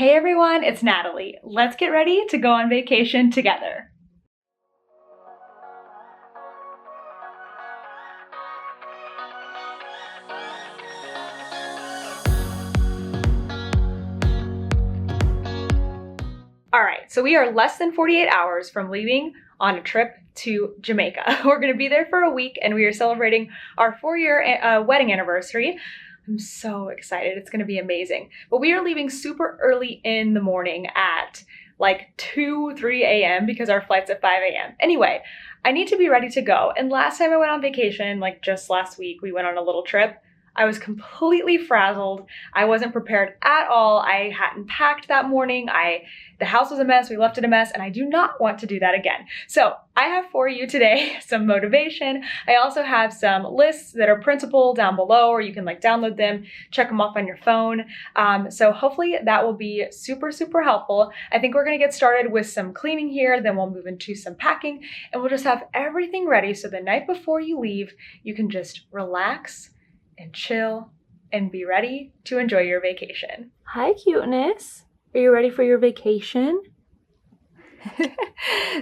Hey everyone, it's Natalie. Let's get ready to go on vacation together. All right, so we are less than 48 hours from leaving on a trip to Jamaica. We're gonna be there for a week and we are celebrating our 4-year wedding anniversary. I'm so excited, it's gonna be amazing. But we are leaving super early in the morning at like 3 a.m. because our flight's at 5 a.m. Anyway, I need to be ready to go. And last time I went on vacation, like just last week, we went on a little trip. I was completely frazzled. I wasn't prepared at all. I hadn't packed that morning. The house was a mess. We left it a mess, and I do not want to do that again. So I have for you today some motivation. I also have some lists that are printable down below, or you can like download them, check them off on your phone. So hopefully that will be super, super helpful. I think we're gonna get started with some cleaning here, then we'll move into some packing, and we'll just have everything ready so the night before you leave, you can just relax and chill and be ready to enjoy your vacation. Hi, cuteness. Are you ready for your vacation?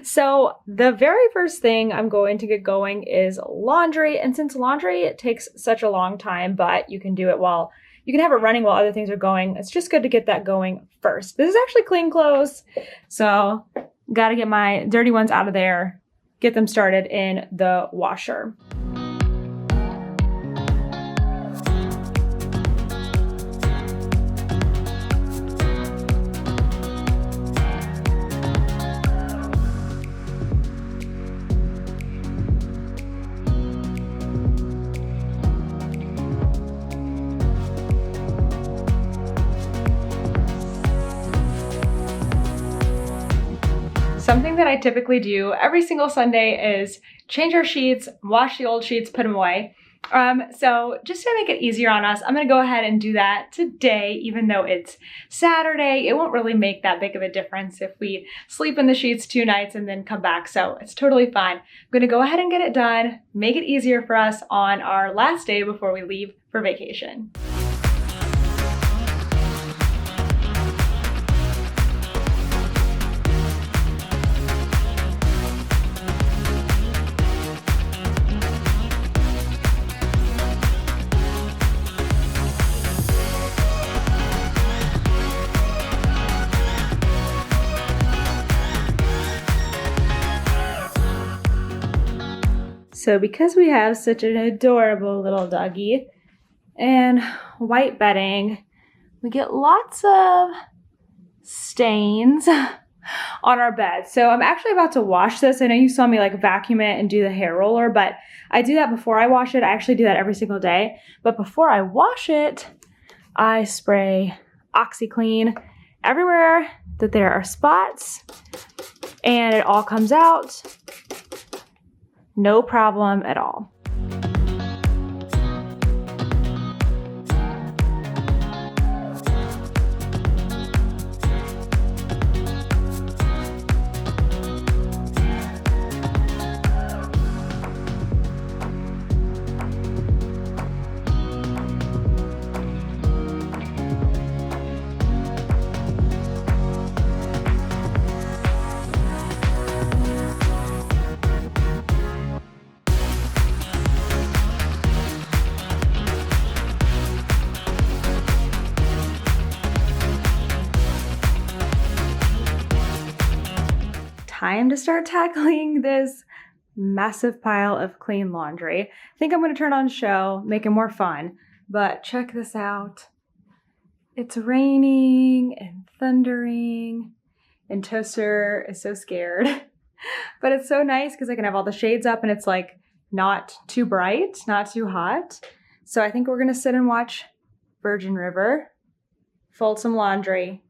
So the very first thing I'm going to get going is laundry. And since laundry, it takes such a long time, but you can do it you can have it running while other things are going. It's just good to get that going first. This is actually clean clothes. So gotta get my dirty ones out of there, get them started in the washer. Something that I typically do every single Sunday is change our sheets, wash the old sheets, put them away. So just to make it easier on us, I'm gonna go ahead and do that today, even though it's Saturday. It won't really make that big of a difference if we sleep in the sheets 2 nights and then come back, so it's totally fine. I'm gonna go ahead and get it done, make it easier for us on our last day before we leave for vacation. So because we have such an adorable little doggy and white bedding, we get lots of stains on our bed. So I'm actually about to wash this. I know you saw me like vacuum it and do the hair roller, but I do that before I wash it. I actually do that every single day. But before I wash it, I spray OxiClean everywhere that there are spots, and it all comes out. No problem at all. Time to start tackling this massive pile of clean laundry. I think I'm going to turn on a show, make it more fun, but check this out. It's raining and thundering, and Toaster is so scared. But it's so nice because I can have all the shades up and it's like not too bright, not too hot. So I think we're going to sit and watch Virgin River, fold some laundry,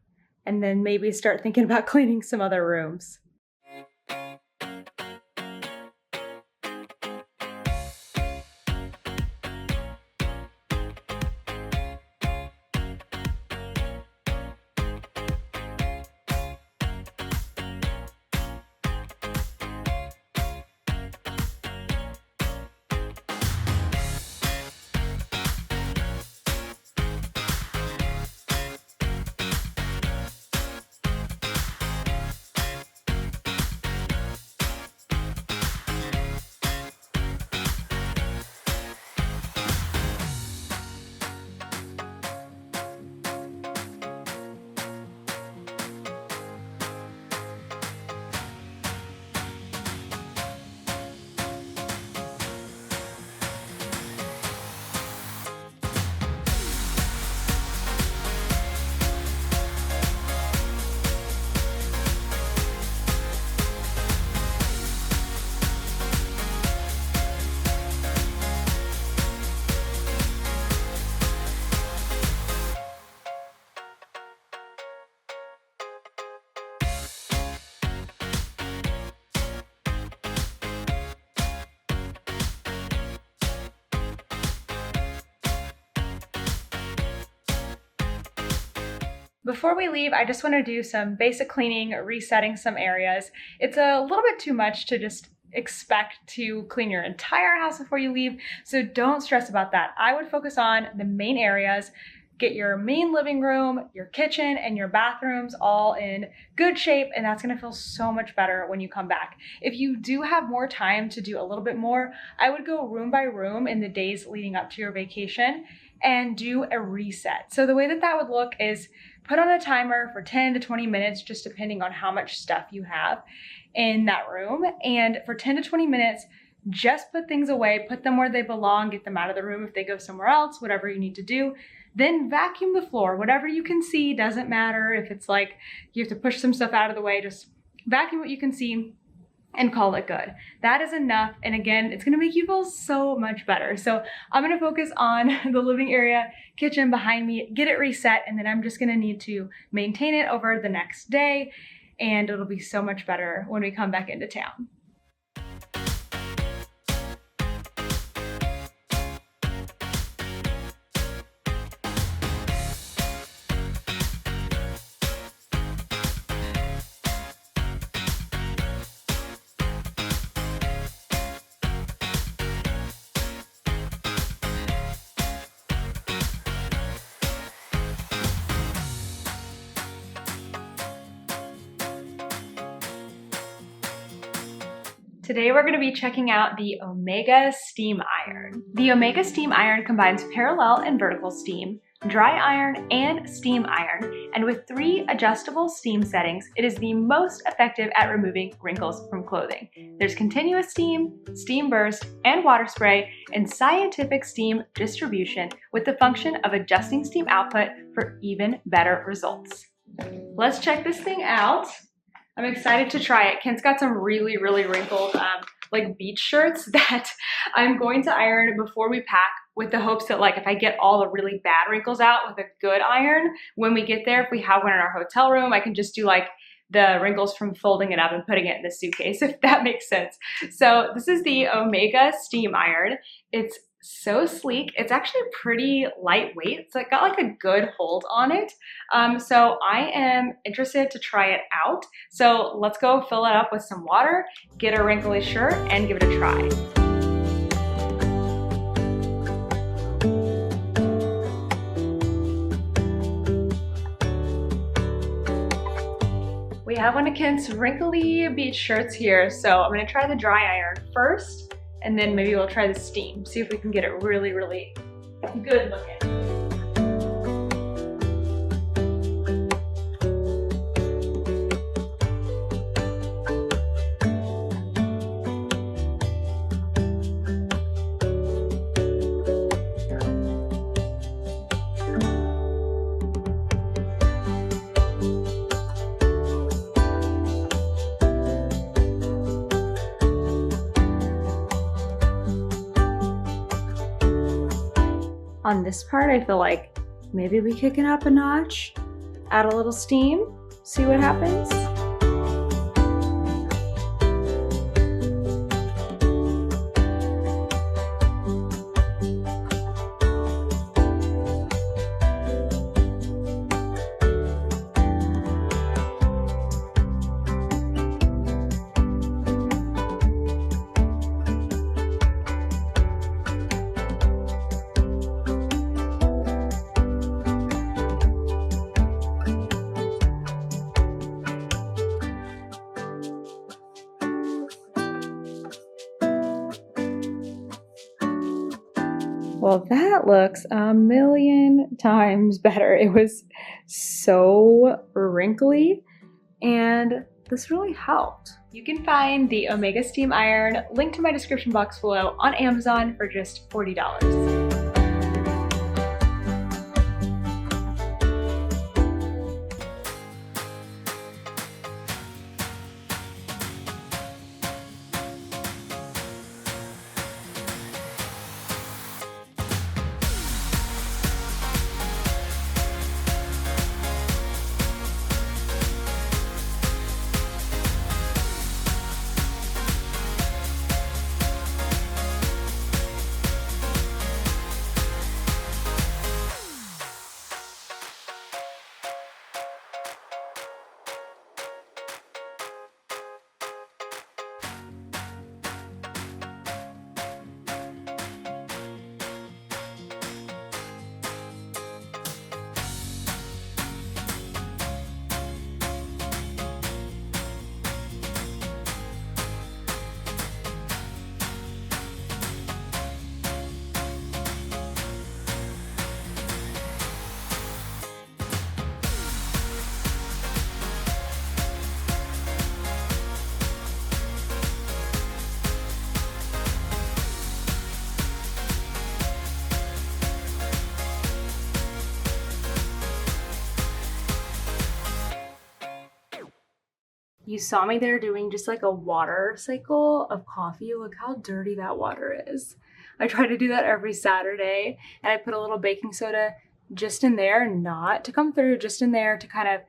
and then maybe start thinking about cleaning some other rooms. Before we leave, I just want to do some basic cleaning, resetting some areas. It's a little bit too much to just expect to clean your entire house before you leave, so don't stress about that. I would focus on the main areas. Get your main living room, your kitchen, and your bathrooms all in good shape, and that's gonna feel so much better when you come back. If you do have more time to do a little bit more, I would go room by room in the days leading up to your vacation and do a reset. So the way that that would look is put on a timer for 10 to 20 minutes, just depending on how much stuff you have in that room. And for 10 to 20 minutes, just put things away, put them where they belong, get them out of the room if they go somewhere else, whatever you need to do. Then vacuum the floor. Whatever you can see, doesn't matter if it's like you have to push some stuff out of the way, just vacuum what you can see and call it good. That is enough. And again, it's gonna make you feel so much better. So I'm gonna focus on the living area, kitchen behind me, get it reset, and then I'm just gonna need to maintain it over the next day, and it'll be so much better when we come back into town. Today we're going to be checking out the Omega Steam Iron. The Omega Steam Iron combines parallel and vertical steam, dry iron, and steam iron, and with 3 adjustable steam settings, it is the most effective at removing wrinkles from clothing. There's continuous steam, steam burst, and water spray, and scientific steam distribution with the function of adjusting steam output for even better results. Let's check this thing out. I'm excited to try it. Kent's got some really wrinkled like beach shirts that I'm going to iron before we pack, with the hopes that like if I get all the really bad wrinkles out with a good iron, when we get there, if we have one in our hotel room, I can just do like the wrinkles from folding it up and putting it in the suitcase, if that makes sense. So this is the Omega Steam Iron. It's so sleek. It's actually pretty lightweight. It's like got like a good hold on it. So I am interested to try it out. So let's go fill it up with some water, get a wrinkly shirt, and give it a try. We have one of Kent's wrinkly beach shirts here. So I'm gonna try the dry iron first, and then maybe we'll try the steam, see if we can get it really good looking. On this part, I feel like maybe we kick it up a notch, add a little steam, see what happens. Well, that looks a million times better. It was so wrinkly, and this really helped. You can find the Omega Steam Iron linked to my description box below on Amazon for just $40. You saw me there doing just like a water cycle of coffee. Look how dirty that water is. I try to do that every Saturday, and I put a little baking soda just in there, not to come through, just in there to kind of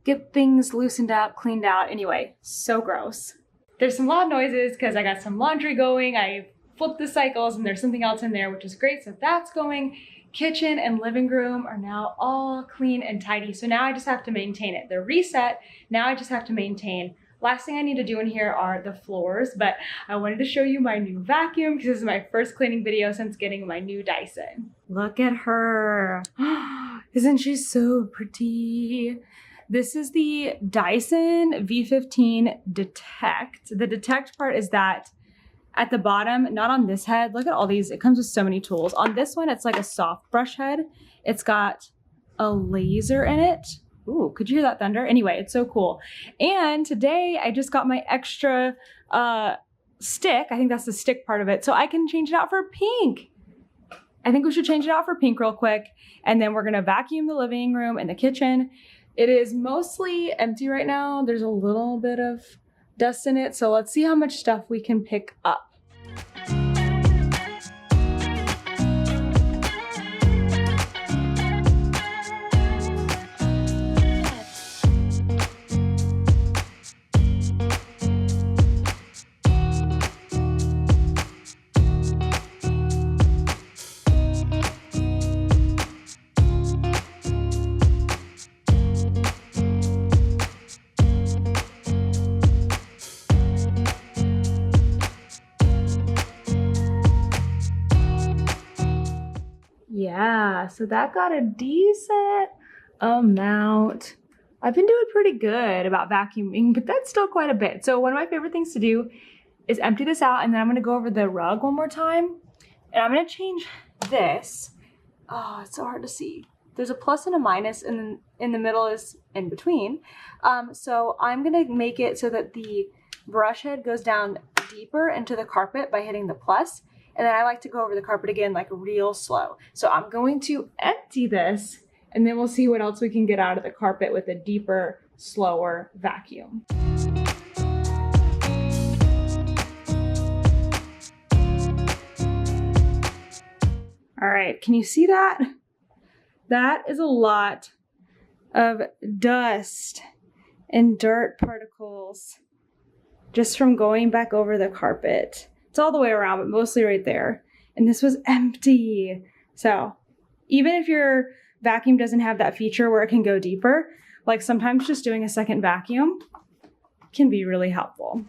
get things loosened up, cleaned out. Anyway, so gross. There's some loud noises because I got some laundry going. I flipped the cycles and there's something else in there, which is great. So that's going. Kitchen and living room are now all clean and tidy. So now I just have to maintain it. They're reset. Now I just have to maintain. Last thing I need to do in here are the floors, but I wanted to show you my new vacuum because this is my first cleaning video since getting my new Dyson. Look at her. Isn't she so pretty? This is the Dyson V15 Detect. The Detect part is that at the bottom, not on this head, look at all these. It comes with so many tools. On this one, it's like a soft brush head. It's got a laser in it. Ooh, could you hear that thunder? Anyway, it's so cool. And today I just got my extra stick. I think that's the stick part of it. So I can change it out for pink. I think we should change it out for pink real quick. And then we're gonna vacuum the living room and the kitchen. It is mostly empty right now. There's a little bit of dust in it. So let's see how much stuff we can pick up. Yeah, so that got a decent amount. I've been doing pretty good about vacuuming, but that's still quite a bit. So one of my favorite things to do is empty this out, and then I'm gonna go over the rug one more time. And I'm gonna change this. Oh, it's so hard to see. There's a plus and a minus, and then in the middle is in between. So I'm gonna make it so that the brush head goes down deeper into the carpet by hitting the plus. And then I like to go over the carpet again, like real slow. So I'm going to empty this, and then we'll see what else we can get out of the carpet with a deeper, slower vacuum. All right, can you see that? That is a lot of dust and dirt particles just from going back over the carpet. It's all the way around, but mostly right there. And this was empty. So even if your vacuum doesn't have that feature where it can go deeper, like sometimes just doing a second vacuum can be really helpful.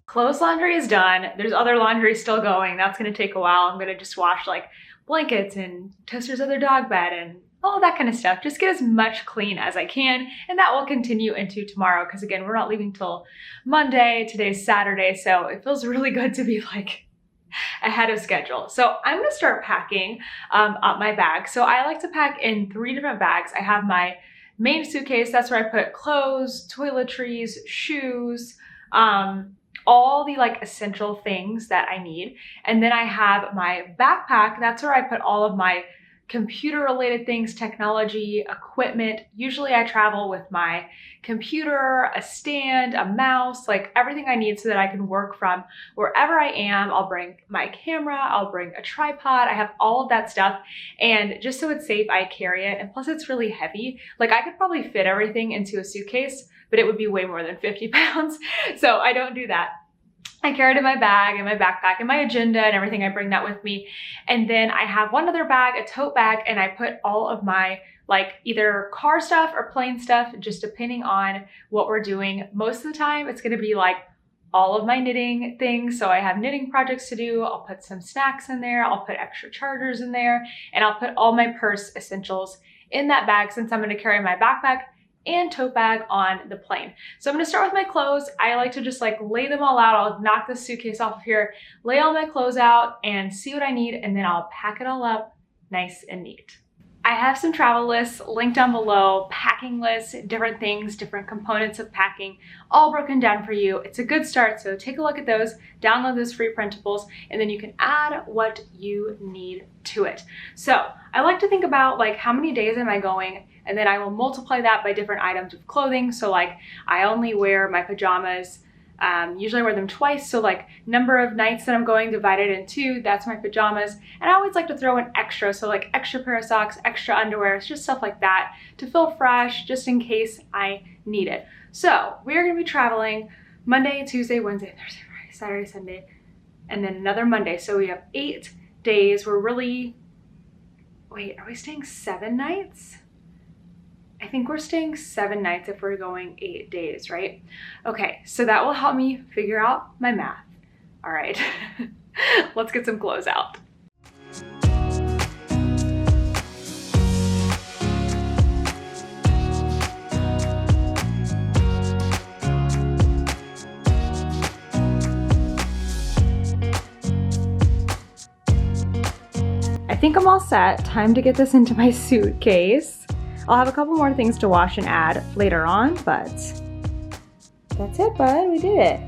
Clothes laundry is done. There's other laundry still going. That's gonna take a while. I'm gonna just wash like blankets and Toaster's other dog bed and all that kind of stuff. Just get as much clean as I can, and that will continue into tomorrow because again, we're not leaving till Monday. Today's Saturday, so it feels really good to be like ahead of schedule. So I'm gonna start packing up my bag. So I like to pack in 3 different bags. I have my main suitcase. That's where I put clothes, toiletries, shoes, all the like essential things that I need. And then I have my backpack. That's where I put all of my computer related things, technology, equipment. Usually I travel with my computer, a stand, a mouse, like everything I need so that I can work from wherever I am. I'll bring my camera, I'll bring a tripod. I have all of that stuff. And just so it's safe, I carry it. And plus it's really heavy. Like I could probably fit everything into a suitcase, but it would be way more than 50 pounds. So I don't do that. I carry it in my bag and my backpack and my agenda and everything. I bring that with me. And then I have one other bag, a tote bag, and I put all of my like either car stuff or plane stuff, just depending on what we're doing. Most of the time, it's gonna be like all of my knitting things. So I have knitting projects to do. I'll put some snacks in there. I'll put extra chargers in there, and I'll put all my purse essentials in that bag since I'm gonna carry my backpack and tote bag on the plane. So I'm gonna start with my clothes. I like to just like lay them all out. I'll knock this suitcase off of here, lay all my clothes out and see what I need, and then I'll pack it all up nice and neat. I have some travel lists linked down below, packing lists, different things, different components of packing, all broken down for you. It's a good start, so take a look at those, download those free printables, and then you can add what you need to it. So I like to think about like how many days am I going, and then I will multiply that by different items of clothing. So like I only wear my pajamas, usually I wear them twice, so like number of nights that I'm going divided in 2, that's my pajamas. And I always like to throw in extra, so like extra pair of socks, extra underwear, it's just stuff like that to feel fresh just in case I need it. So we're gonna be traveling Monday, Tuesday, Wednesday, Thursday, Friday, Saturday, Sunday, and then another Monday. So we have 8 days. We're really, wait, are we staying 7 nights? I think we're staying 7 nights if we're going 8 days, right? Okay, so that will help me figure out my math. All right, let's get some clothes out. I think I'm all set. Time to get this into my suitcase. I'll have a couple more things to wash and add later on, but that's it, bud. We did it.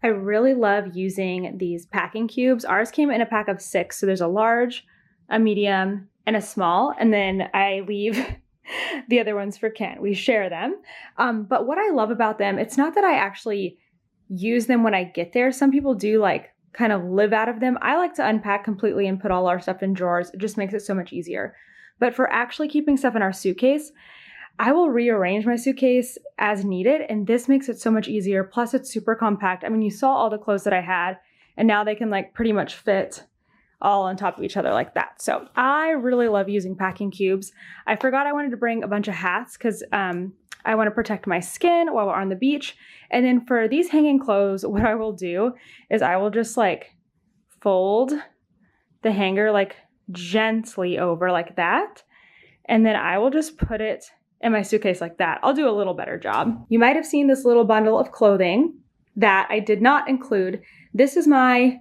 I really love using these packing cubes. Ours came in a pack of 6, so there's a large, a medium, and a small, and then I leave the other ones for Ken. We share them. But what I love about them, it's not that I actually use them when I get there. Some people do like kind of live out of them. I like to unpack completely and put all our stuff in drawers. It just makes it so much easier. But for actually keeping stuff in our suitcase, I will rearrange my suitcase as needed, and this makes it so much easier. Plus it's super compact. I mean, you saw all the clothes that I had, and now they can like pretty much fit all on top of each other like that. So I really love using packing cubes. I forgot I wanted to bring a bunch of hats because I want to protect my skin while we're on the beach. And then for these hanging clothes, what I will do is I will just like fold the hanger like gently over like that. And then I will just put it in my suitcase like that. I'll do a little better job. You might have seen this little bundle of clothing that I did not include. This is my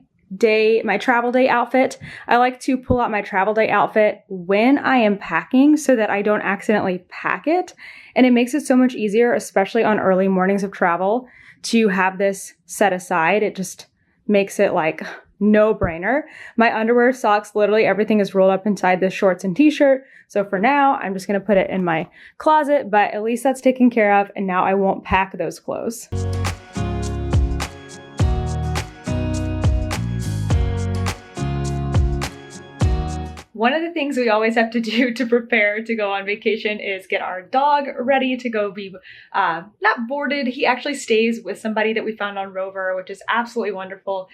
travel day outfit. I like to pull out my travel day outfit when I am packing so that I don't accidentally pack it. And it makes it so much easier, especially on early mornings of travel, to have this set aside. It just makes it like no brainer. My underwear, socks, literally everything is rolled up inside this shorts and t-shirt. So for now, I'm just going to put it in my closet, but at least that's taken care of. And now I won't pack those clothes. One of the things we always have to do to prepare to go on vacation is get our dog ready to go be not boarded. He actually stays with somebody that we found on Rover, which is absolutely wonderful.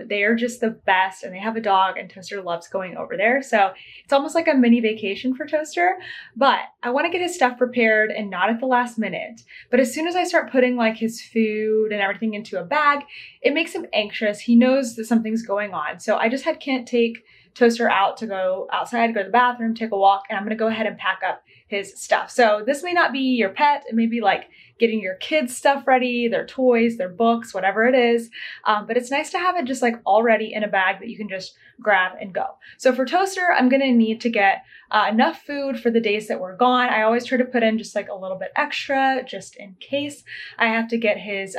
They are just the best, and they have a dog, and Toaster loves going over there. So it's almost like a mini vacation for Toaster, but I want to get his stuff prepared and not at the last minute. But as soon as I start putting like his food and everything into a bag, it makes him anxious. He knows that something's going on. So I just had Kent take Toaster out to go outside, go to the bathroom, take a walk, and I'm going to go ahead and pack up his stuff. So this may not be your pet. It may be like getting your kids' stuff ready, their toys, their books, whatever it is. But it's nice to have it just like already in a bag that you can just grab and go. So for Toaster, I'm going to need to get enough food for the days that we're gone. I always try to put in just like a little bit extra just in case. I have to get his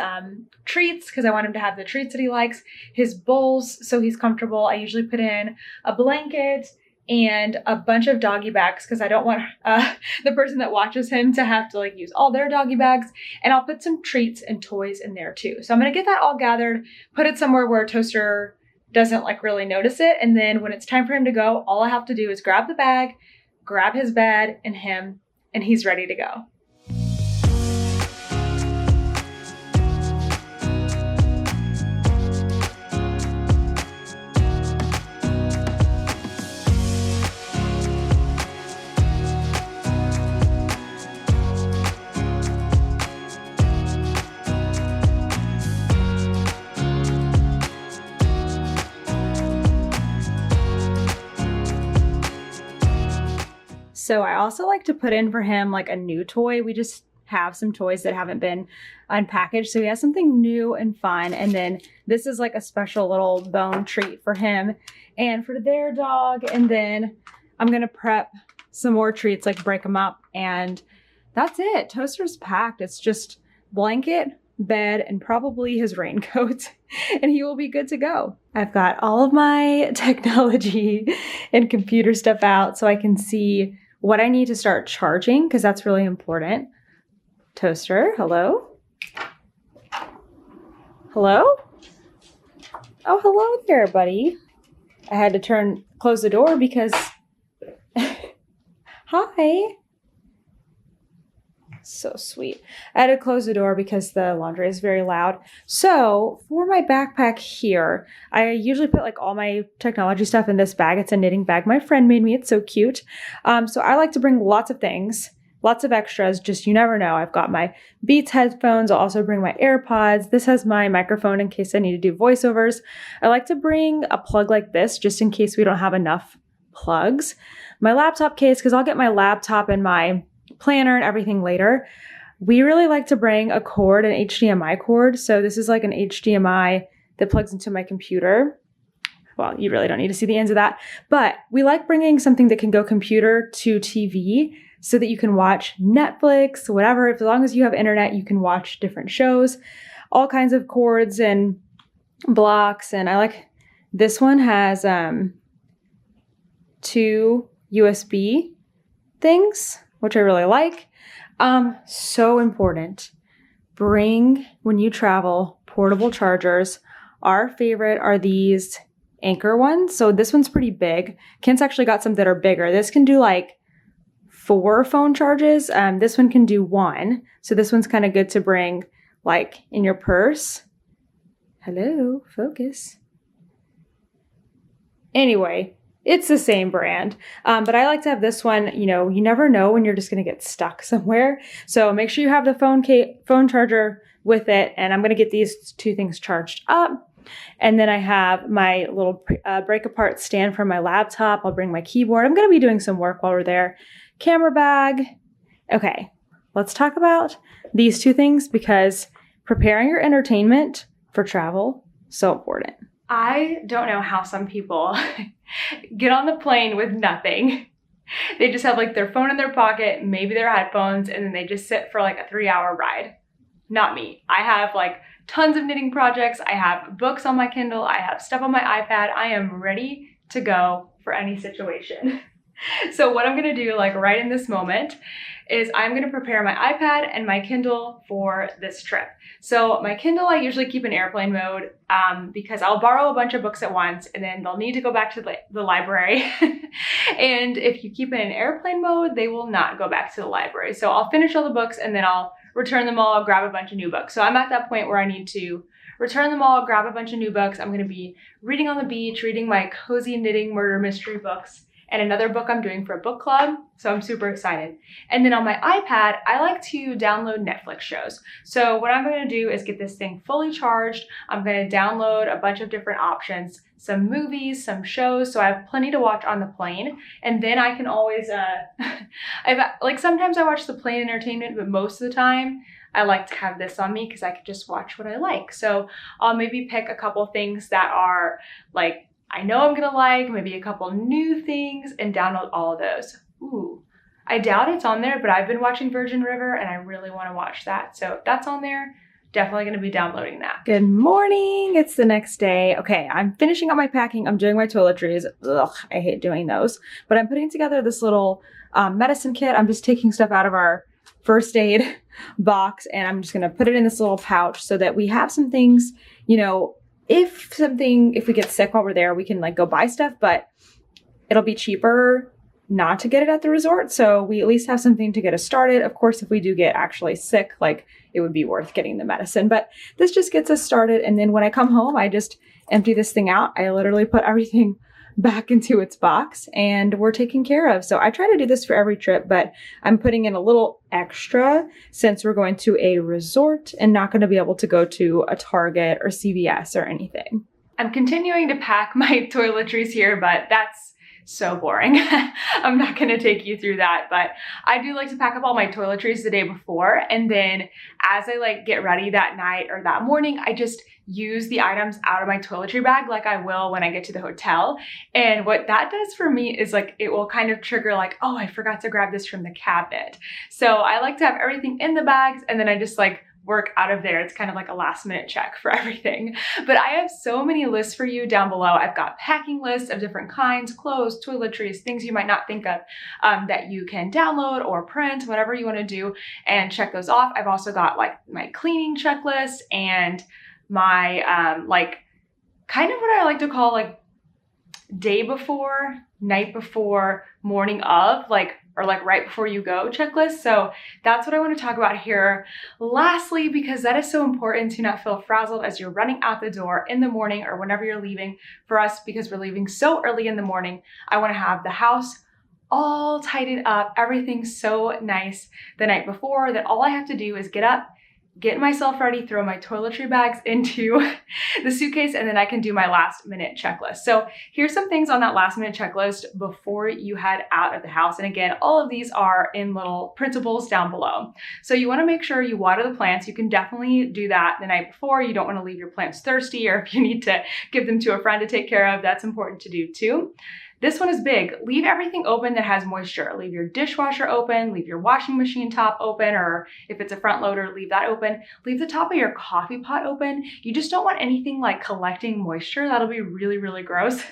treats because I want him to have the treats that he likes, his bowls so he's comfortable. I usually put in a blanket and a bunch of doggy bags because I don't want the person that watches him to have to like use all their doggy bags. And I'll put some treats and toys in there too. So I'm going to get that all gathered, put it somewhere where Toaster doesn't like really notice it. And then when it's time for him to go, all I have to do is grab the bag, grab his bed and him, and he's ready to go. So I also like to put in for him like a new toy. We just have some toys that haven't been unpackaged. So he has something new and fun. And then this is like a special little bone treat for him and for their dog. And then I'm going to prep some more treats, like break them up. And that's it. Toaster's packed. It's just blanket, bed, and probably his raincoat, and he will be good to go. I've got all of my technology and computer stuff out so I can see what I need to start charging, because that's really important. Toaster, hello? Hello? Oh, hello there, buddy. I had to close the door because... Hi. So sweet. I had to close the door because the laundry is very loud. So for my backpack here, I usually put like all my technology stuff in this bag. It's a knitting bag my friend made me. It's so cute. So I like to bring lots of things, lots of extras. Just, you never know. I've got my Beats headphones. I'll also bring my AirPods. This has my microphone in case I need to do voiceovers. I like to bring a plug like this just in case we don't have enough plugs. My laptop case, because I'll get my laptop and my planner and everything later. We really like to bring a cord, an HDMI cord. So this is like an HDMI that plugs into my computer. Well, you really don't need to see the ends of that, but we like bringing something that can go computer to TV so that you can watch Netflix, whatever. As long as you have internet, you can watch different shows, all kinds of cords and blocks. And I like, this one has 2 USB things, which I really like. So important. Bring, when you travel, portable chargers. Our favorite are these Anker ones. So this one's pretty big. Kent's actually got some that are bigger. This can do like 4 phone charges. This one can do 1. So this one's kind of good to bring like in your purse. Hello, focus. Anyway, it's the same brand, but I like to have this one. You know, you never know when you're just going to get stuck somewhere. So make sure you have the phone charger with it. And I'm going to get these 2 things charged up. And then I have my little break apart stand for my laptop. I'll bring my keyboard. I'm going to be doing some work while we're there. Camera bag. Okay, let's talk about these 2 things because preparing your entertainment for travel, so important. I don't know how some people get on the plane with nothing. They just have like their phone in their pocket, maybe their headphones, and then they just sit for like a 3-hour ride. Not me. I have like tons of knitting projects. I have books on my Kindle. I have stuff on my iPad. I am ready to go for any situation. So what I'm going to do like right in this moment is I'm going to prepare my iPad and my Kindle for this trip. So my Kindle, I usually keep in airplane mode because I'll borrow a bunch of books at once and then they'll need to go back to the library. And if you keep it in airplane mode, they will not go back to the library. So I'll finish all the books and then I'll return them all, grab a bunch of new books. So I'm at that point where I need to return them all, grab a bunch of new books. I'm going to be reading on the beach, reading my cozy knitting murder mystery books, and another book I'm doing for a book club. So I'm super excited. And then on my iPad, I like to download Netflix shows. So what I'm going to do is get this thing fully charged. I'm going to download a bunch of different options, some movies, some shows. So I have plenty to watch on the plane. And then I can always, sometimes I watch the plane entertainment, but most of the time I like to have this on me because I can just watch what I like. So I'll maybe pick a couple things that are like, I know I'm gonna like, maybe a couple new things, and download all of those. Ooh, I doubt it's on there, but I've been watching Virgin River and I really wanna watch that. So if that's on there, definitely gonna be downloading that. Good morning, it's the next day. Okay, I'm finishing up my packing. I'm doing my toiletries. Ugh, I hate doing those. But I'm putting together this little medicine kit. I'm just taking stuff out of our first aid box and I'm just gonna put it in this little pouch so that we have some things, you know, if we get sick while we're there, we can like go buy stuff, but it'll be cheaper not to get it at the resort. So we at least have something to get us started. Of course, if we do get actually sick, like it would be worth getting the medicine, but this just gets us started. And then when I come home, I just empty this thing out. I literally put everything back into its box and we're taken care of. So I try to do this for every trip, but I'm putting in a little extra since we're going to a resort and not going to be able to go to a Target or CVS or anything. I'm continuing to pack my toiletries here, but that's so boring. I'm not gonna take you through that, but I do like to pack up all my toiletries the day before, and then as I like get ready that night or that morning, I just use the items out of my toiletry bag like I will when I get to the hotel. And what that does for me is like, it will kind of trigger like, oh, I forgot to grab this from the cabinet. So I like to have everything in the bags, and then I just like work out of there. It's kind of like a last minute check for everything. But I have so many lists for you down below. I've got packing lists of different kinds, clothes, toiletries, things you might not think of that you can download or print, whatever you want to do, and check those off. I've also got like my cleaning checklist and my like kind of what I like to call like day before, night before, morning of, like, or like right before you go checklist. So that's what I want to talk about here. Lastly, because that is so important to not feel frazzled as you're running out the door in the morning or whenever you're leaving. For us, because we're leaving so early in the morning, I want to have the house all tidied up, everything so nice the night before that all I have to do is get up, get myself ready, throw my toiletry bags into the suitcase, and then I can do my last minute checklist. So here's some things on that last minute checklist before you head out of the house. And again, all of these are in little printables down below. So you wanna make sure you water the plants. You can definitely do that the night before. You don't wanna leave your plants thirsty, or if you need to give them to a friend to take care of, that's important to do too. This one is big. Leave everything open that has moisture. Leave your dishwasher open, leave your washing machine top open, or if it's a front loader, leave that open. Leave the top of your coffee pot open. You just don't want anything like collecting moisture. That'll be really, really gross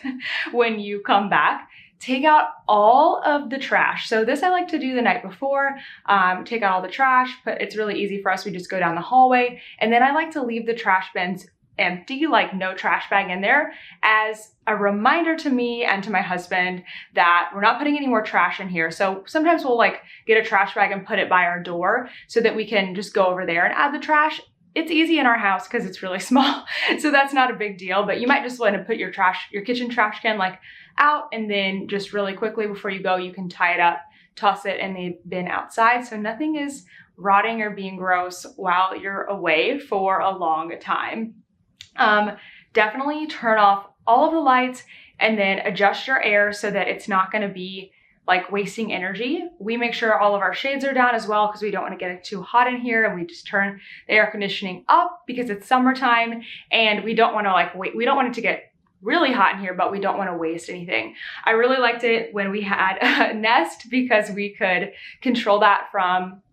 when you come back. Take out all of the trash. So this I like to do the night before. Take out all the trash, but it's really easy for us. We just go down the hallway, and then I like to leave the trash bins empty, like no trash bag in there, as a reminder to me and to my husband that we're not putting any more trash in here. So sometimes we'll like get a trash bag and put it by our door so that we can just go over there and add the trash. It's easy in our house because it's really small, so that's not a big deal, but you might just want to put your kitchen trash can like out, and then just really quickly before you go, you can tie it up, toss it in the bin outside, so nothing is rotting or being gross while you're away for a long time. Definitely turn off all of the lights and then adjust your air so that it's not going to be like wasting energy. We make sure all of our shades are down as well because we don't want to get it too hot in here, and we just turn the air conditioning up because it's summertime and we don't want to like wait. We don't want it to get really hot in here, but we don't want to waste anything. I really liked it when we had a Nest because we could control that from,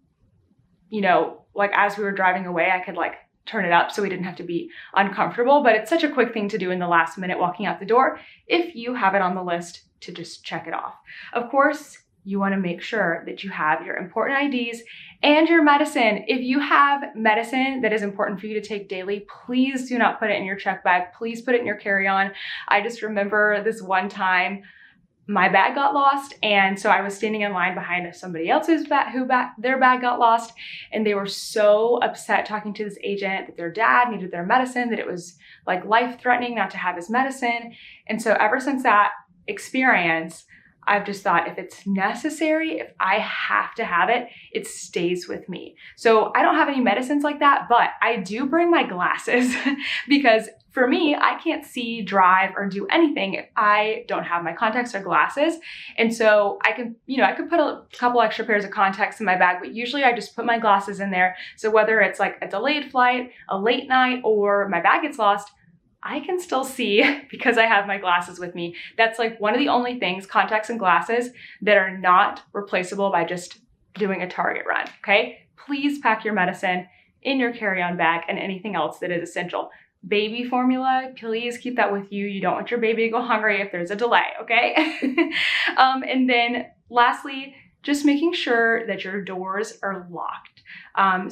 you know, like as we were driving away, I could like turn it up so we didn't have to be uncomfortable, but it's such a quick thing to do in the last minute walking out the door if you have it on the list to just check it off. Of course, you want to make sure that you have your important IDs and your medicine. If you have medicine that is important for you to take daily, please do not put it in your check bag. Please put it in your carry-on. I just remember this one time my bag got lost, and so I was standing in line behind somebody else's bag their bag got lost, and they were so upset talking to this agent that their dad needed their medicine, that it was like life-threatening not to have his medicine. And so ever since that experience, I've just thought if it's necessary, if I have to have it, it stays with me. So I don't have any medicines like that, but I do bring my glasses because for me, I can't see, drive, or do anything if I don't have my contacts or glasses. And so I could put a couple extra pairs of contacts in my bag, but usually I just put my glasses in there. So whether it's like a delayed flight, a late night, or my bag gets lost, I can still see because I have my glasses with me. That's like one of the only things, contacts and glasses, that are not replaceable by just doing a Target run, okay? Please pack your medicine in your carry-on bag and anything else that is essential. Baby formula, please keep that with you. You don't want your baby to go hungry if there's a delay, okay? And then lastly, just making sure that your doors are locked.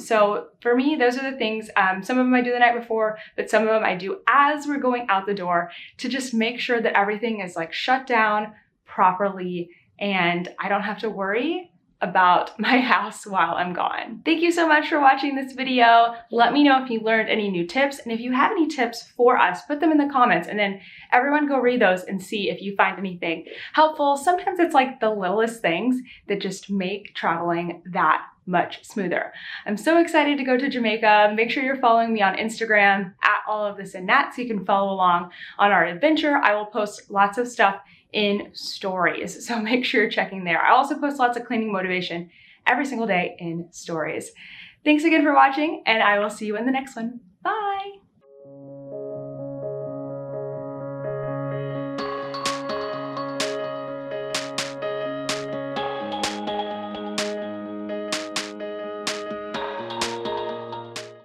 So for me, those are the things, some of them I do the night before, but some of them I do as we're going out the door to just make sure that everything is like shut down properly and I don't have to worry about my house while I'm gone. Thank you so much for watching this video. Let me know if you learned any new tips, and if you have any tips for us, put them in the comments, and then everyone go read those and see if you find anything helpful. Sometimes it's like the littlest things that just make traveling that much smoother. I'm so excited to go to Jamaica. Make sure you're following me on Instagram at all of this and that so you can follow along on our adventure. I will post lots of stuff in stories. So make sure you're checking there. I also post lots of cleaning motivation every single day in stories. Thanks again for watching, and I will see you in the next one. Bye.